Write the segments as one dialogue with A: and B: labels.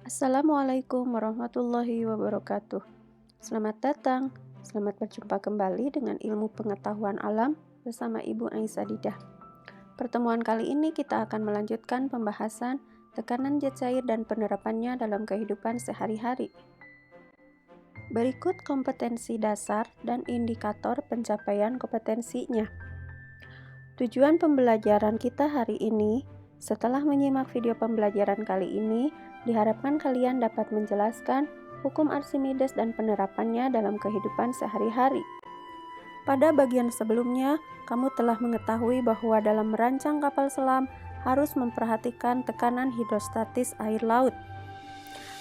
A: Assalamualaikum warahmatullahi wabarakatuh. Selamat datang, selamat berjumpa kembali dengan ilmu pengetahuan alam bersama Ibu Aisyah Didah. Pertemuan kali ini kita akan melanjutkan pembahasan tekanan zat cair dan penerapannya dalam kehidupan sehari-hari. Berikut kompetensi dasar dan indikator pencapaian kompetensinya. Tujuan pembelajaran kita hari ini, setelah menyimak video pembelajaran kali ini, diharapkan kalian dapat menjelaskan hukum Archimedes dan penerapannya dalam kehidupan sehari-hari. Pada bagian sebelumnya, kamu telah mengetahui bahwa dalam merancang kapal selam harus memperhatikan tekanan hidrostatis air laut.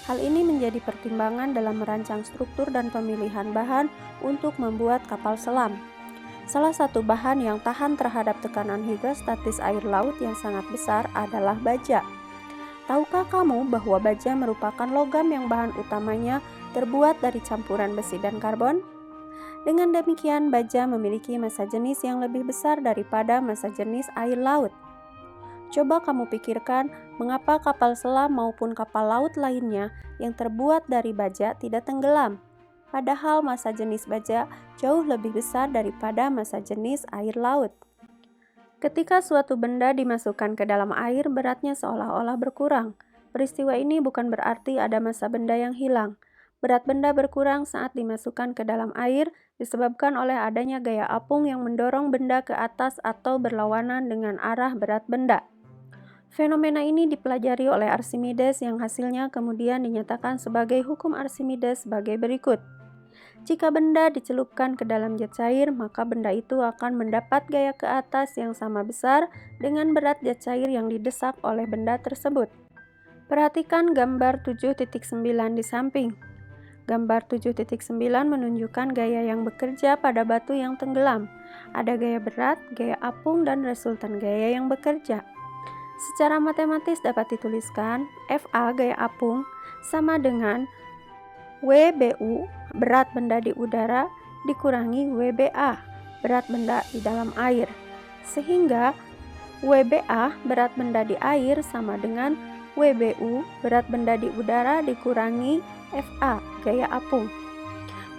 A: Hal ini menjadi pertimbangan dalam merancang struktur dan pemilihan bahan untuk membuat kapal selam. Salah satu bahan yang tahan terhadap tekanan hidrostatis air laut yang sangat besar adalah baja. Tahukah kamu bahwa baja merupakan logam yang bahan utamanya terbuat dari campuran besi dan karbon? Dengan demikian, baja memiliki massa jenis yang lebih besar daripada massa jenis air laut. Coba kamu pikirkan, mengapa kapal selam maupun kapal laut lainnya yang terbuat dari baja tidak tenggelam? Padahal massa jenis baja jauh lebih besar daripada massa jenis air laut. Ketika suatu benda dimasukkan ke dalam air, beratnya seolah-olah berkurang. Peristiwa ini bukan berarti ada massa benda yang hilang. Berat benda berkurang saat dimasukkan ke dalam air disebabkan oleh adanya gaya apung yang mendorong benda ke atas atau berlawanan dengan arah berat benda. Fenomena ini dipelajari oleh Archimedes yang hasilnya kemudian dinyatakan sebagai hukum Archimedes sebagai berikut. Jika benda dicelupkan ke dalam zat cair, maka benda itu akan mendapat gaya ke atas yang sama besar dengan berat zat cair yang didesak oleh benda tersebut. Perhatikan gambar 7.9 di samping. Gambar 7.9 menunjukkan gaya yang bekerja pada batu yang tenggelam. Ada gaya berat, gaya apung, dan resultan gaya yang bekerja. Secara matematis dapat dituliskan Fa gaya apung sama dengan WBU berat benda di udara dikurangi WBA berat benda di dalam air, sehingga WBA berat benda di air sama dengan WBU berat benda di udara dikurangi Fa gaya apung.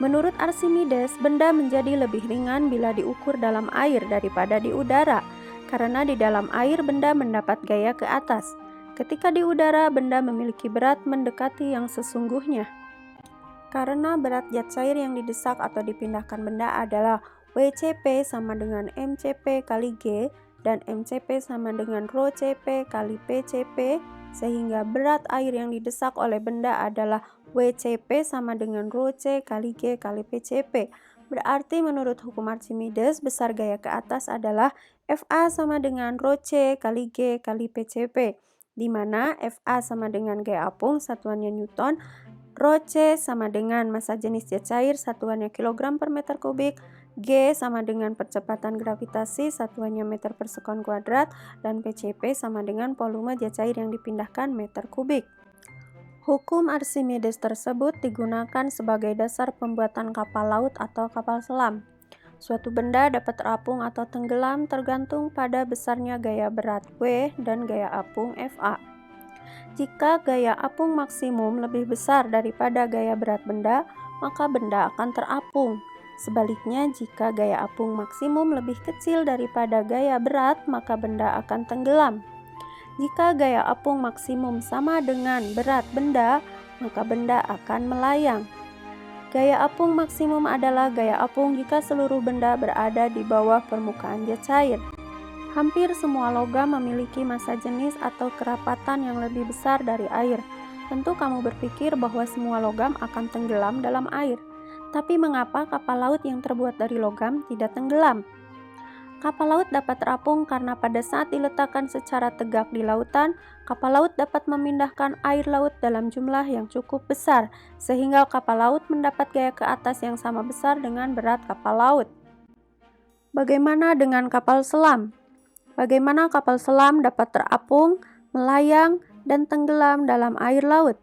A: Menurut Archimedes, benda menjadi lebih ringan bila diukur dalam air daripada di udara, karena di dalam air benda mendapat gaya ke atas. Ketika di udara, benda memiliki berat mendekati yang sesungguhnya. Karena berat zat cair yang didesak atau dipindahkan benda adalah WCP sama dengan MCP kali G dan MCP sama dengan Rho CP kali PCP, sehingga berat air yang didesak oleh benda adalah WCP sama dengan Rho C kali G kali PCP. Berarti menurut hukum Archimedes, besar gaya ke atas adalah Fa sama dengan Rho C kali G kali PCP, di mana Fa sama dengan gaya apung, satuannya Newton, Rho C sama dengan massa jenis zat cair, satuannya kilogram per meter kubik, G sama dengan percepatan gravitasi, satuannya meter per sekon kuadrat, dan PCP sama dengan volume zat cair yang dipindahkan meter kubik. Hukum Archimedes tersebut digunakan sebagai dasar pembuatan kapal laut atau kapal selam. Suatu benda dapat terapung atau tenggelam tergantung pada besarnya gaya berat W dan gaya apung Fa. Jika gaya apung maksimum lebih besar daripada gaya berat benda, maka benda akan terapung. Sebaliknya, jika gaya apung maksimum lebih kecil daripada gaya berat, maka benda akan tenggelam. Jika gaya apung maksimum sama dengan berat benda, maka benda akan melayang. Gaya apung maksimum adalah gaya apung jika seluruh benda berada di bawah permukaan zat cair. Hampir semua logam memiliki massa jenis atau kerapatan yang lebih besar dari air. Tentu kamu berpikir bahwa semua logam akan tenggelam dalam air. Tapi mengapa kapal laut yang terbuat dari logam tidak tenggelam? Kapal laut dapat terapung karena pada saat diletakkan secara tegak di lautan, kapal laut dapat memindahkan air laut dalam jumlah yang cukup besar, sehingga kapal laut mendapat gaya ke atas yang sama besar dengan berat kapal laut. Bagaimana dengan kapal selam? Bagaimana kapal selam dapat terapung, melayang, dan tenggelam dalam air laut?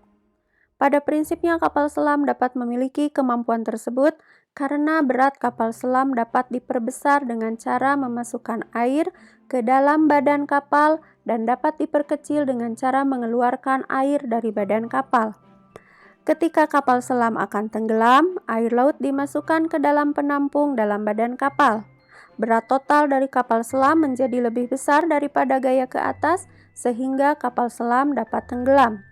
A: Pada prinsipnya kapal selam dapat memiliki kemampuan tersebut Karena berat kapal selam dapat diperbesar dengan cara memasukkan air ke dalam badan kapal dan dapat diperkecil dengan cara mengeluarkan air dari badan kapal. Ketika kapal selam akan tenggelam, air laut dimasukkan ke dalam penampung dalam badan kapal. Berat total dari kapal selam menjadi lebih besar daripada gaya ke atas, sehingga kapal selam dapat tenggelam.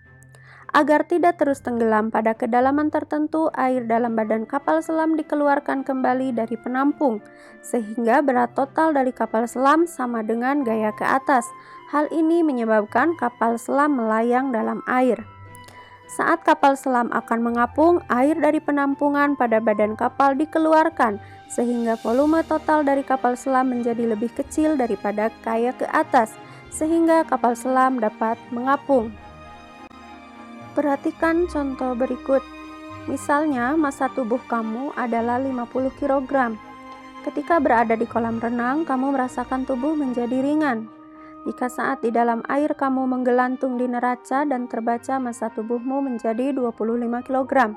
A: Agar tidak terus tenggelam pada kedalaman tertentu, air dalam badan kapal selam dikeluarkan kembali dari penampung, sehingga berat total dari kapal selam sama dengan gaya ke atas. Hal ini menyebabkan kapal selam melayang dalam air. Saat kapal selam akan mengapung, air dari penampungan pada badan kapal dikeluarkan, sehingga volume total dari kapal selam menjadi lebih kecil daripada gaya ke atas, sehingga kapal selam dapat mengapung. Perhatikan contoh berikut. Misalnya, massa tubuh kamu adalah 50 kg. Ketika berada di kolam renang, kamu merasakan tubuh menjadi ringan. Jika saat di dalam air kamu menggelantung di neraca dan terbaca massa tubuhmu menjadi 25 kg.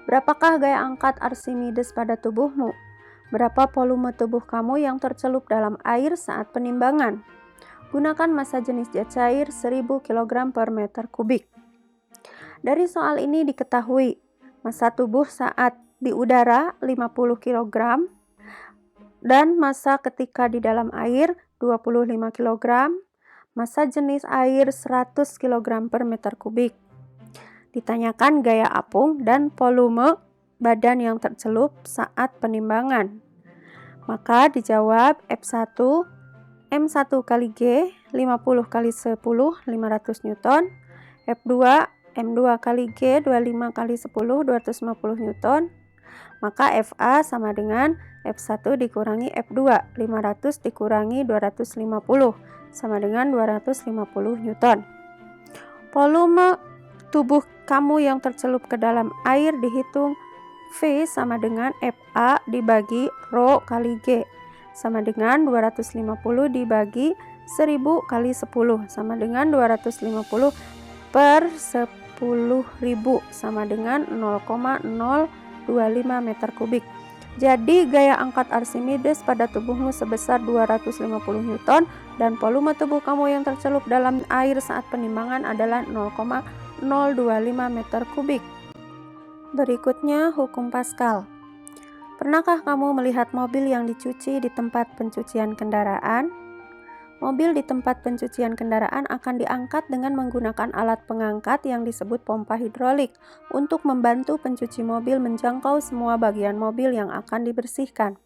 A: Berapakah gaya angkat Archimedes pada tubuhmu? Berapa volume tubuh kamu yang tercelup dalam air saat penimbangan? Gunakan massa jenis zat cair 1000 kg per meter kubik. Dari soal ini diketahui, massa tubuh saat di udara 50 kg dan massa ketika di dalam air 25 kg, massa jenis air 100 kg per meter kubik. Ditanyakan gaya apung dan volume badan yang tercelup saat penimbangan. Maka dijawab F1 M1 kali G 50 kali 10 500 Newton, F2 M2 kali G 25 kali 10 250 Newton. Maka FA sama dengan F1 dikurangi F2 500 dikurangi 250 sama dengan 250 Newton. Volume tubuh kamu yang tercelup ke dalam air dihitung V sama dengan FA dibagi Rho kali G sama dengan 250 dibagi 1000 kali 10 sama dengan 250 per 10.000 sama dengan 0,025 meter kubik. Jadi gaya angkat Archimedes pada tubuhmu sebesar 250 Newton dan volume tubuh kamu yang tercelup dalam air saat penimbangan adalah 0,025 meter kubik. Berikutnya hukum Pascal. Pernahkah kamu melihat mobil yang dicuci di tempat pencucian kendaraan? Mobil di tempat pencucian kendaraan akan diangkat dengan menggunakan alat pengangkat yang disebut pompa hidrolik untuk membantu pencuci mobil menjangkau semua bagian mobil yang akan dibersihkan.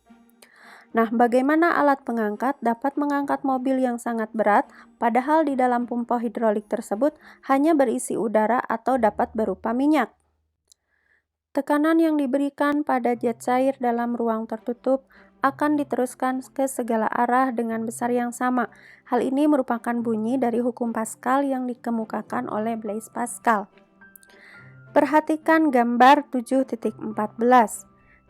A: Nah, bagaimana alat pengangkat dapat mengangkat mobil yang sangat berat, padahal di dalam pompa hidrolik tersebut hanya berisi udara atau dapat berupa minyak? Tekanan yang diberikan pada zat cair dalam ruang tertutup akan diteruskan ke segala arah dengan besar yang sama. Hal ini merupakan bunyi dari hukum Pascal yang dikemukakan oleh Blaise Pascal. Perhatikan gambar 7.14.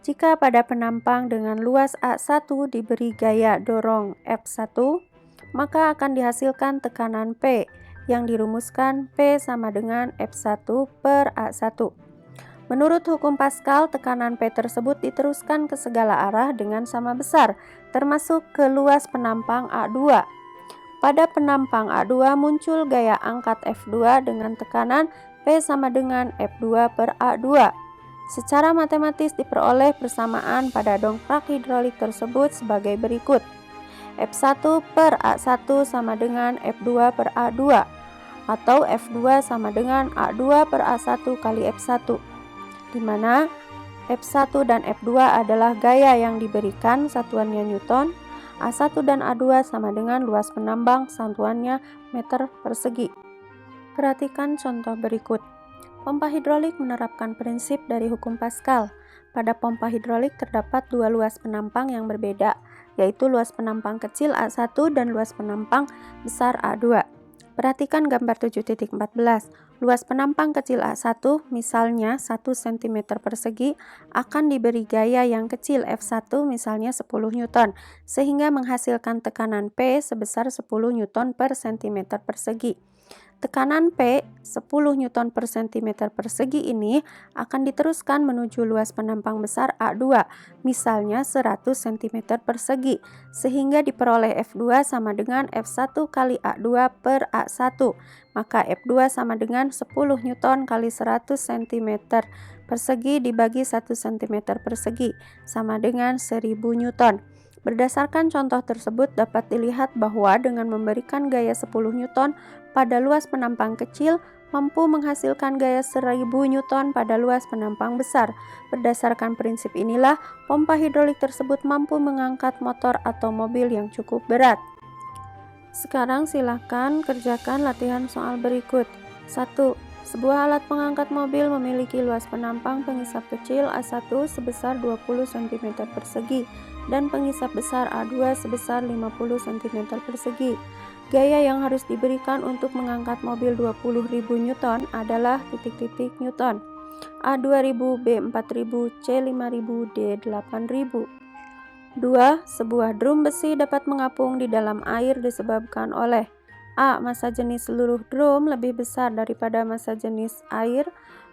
A: Jika pada penampang dengan luas A1 diberi gaya dorong F1, maka akan dihasilkan tekanan P yang dirumuskan P sama dengan F1 per A1. Menurut hukum Pascal, tekanan P tersebut diteruskan ke segala arah dengan sama besar, termasuk ke luas penampang A2. Pada penampang A2 muncul gaya angkat F2 dengan tekanan P sama dengan F2 per A2. Secara matematis diperoleh persamaan pada dongkrak hidrolik tersebut sebagai berikut. F1 per A1 sama dengan F2 per A2, atau F2 sama dengan A2 per A1 kali F1. Di mana F1 dan F2 adalah gaya yang diberikan, satuannya Newton, A1 dan A2 sama dengan luas penambang, satuannya meter persegi. Perhatikan contoh berikut. Pompa hidrolik menerapkan prinsip dari hukum Pascal. Pada pompa hidrolik terdapat dua luas penampang yang berbeda, yaitu luas penampang kecil A1 dan luas penampang besar A2. Perhatikan gambar 7.14. Luas penampang kecil A1, misalnya 1 cm persegi, akan diberi gaya yang kecil F1, misalnya 10 Newton, sehingga menghasilkan tekanan P sebesar 10 Newton per cm persegi. Tekanan P 10 Newton per cm persegi ini akan diteruskan menuju luas penampang besar A2, misalnya 100 cm persegi, sehingga diperoleh F2 sama dengan F1 kali A2 per A1. Maka F2 sama dengan 10 Newton kali 100 cm persegi dibagi 1 cm persegi, sama dengan 1000 Newton. Berdasarkan contoh tersebut dapat dilihat bahwa dengan memberikan gaya 10 Newton pada luas penampang kecil mampu menghasilkan gaya 1000 Newton pada luas penampang besar. Berdasarkan prinsip inilah, pompa hidrolik tersebut mampu mengangkat motor atau mobil yang cukup berat. Sekarang silakan kerjakan latihan soal berikut. 1. Sebuah alat pengangkat mobil memiliki luas penampang pengisap kecil A1 sebesar 20 cm persegi dan pengisap besar A2 sebesar 50 cm persegi. Gaya yang harus diberikan untuk mengangkat mobil 20.000 Newton adalah titik-titik Newton. A2000, B4000, C5000, D8000. 2. Sebuah drum besi dapat mengapung di dalam air disebabkan oleh A. Massa jenis seluruh drum lebih besar daripada massa jenis air.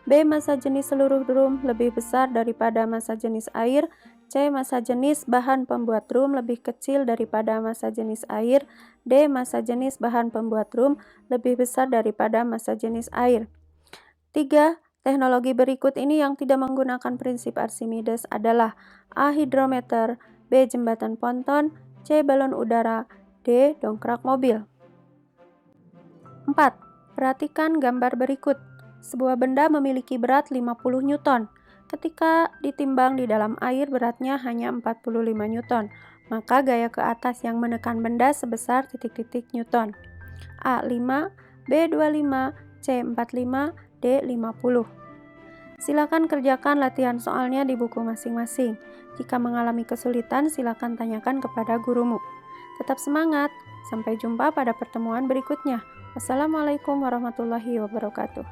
A: B. Massa jenis seluruh drum lebih besar daripada massa jenis air. C. Massa jenis bahan pembuat drum lebih kecil daripada massa jenis air. D. Massa jenis bahan pembuat drum lebih besar daripada massa jenis air. 3. Teknologi berikut ini yang tidak menggunakan prinsip Archimedes adalah A. Hidrometer, B. Jembatan ponton, C. Balon udara, D. Dongkrak mobil. 4. Perhatikan gambar berikut. Sebuah benda memiliki berat 50 Newton. Ketika ditimbang di dalam air beratnya hanya 45 Newton. Maka gaya ke atas yang menekan benda sebesar titik-titik Newton. A. 5, B. 25, C. 45, D. 50. Silakan kerjakan latihan soalnya di buku masing-masing. Jika mengalami kesulitan, silakan tanyakan kepada gurumu. Tetap semangat. Sampai jumpa pada pertemuan berikutnya. Wassalamualaikum warahmatullahi wabarakatuh.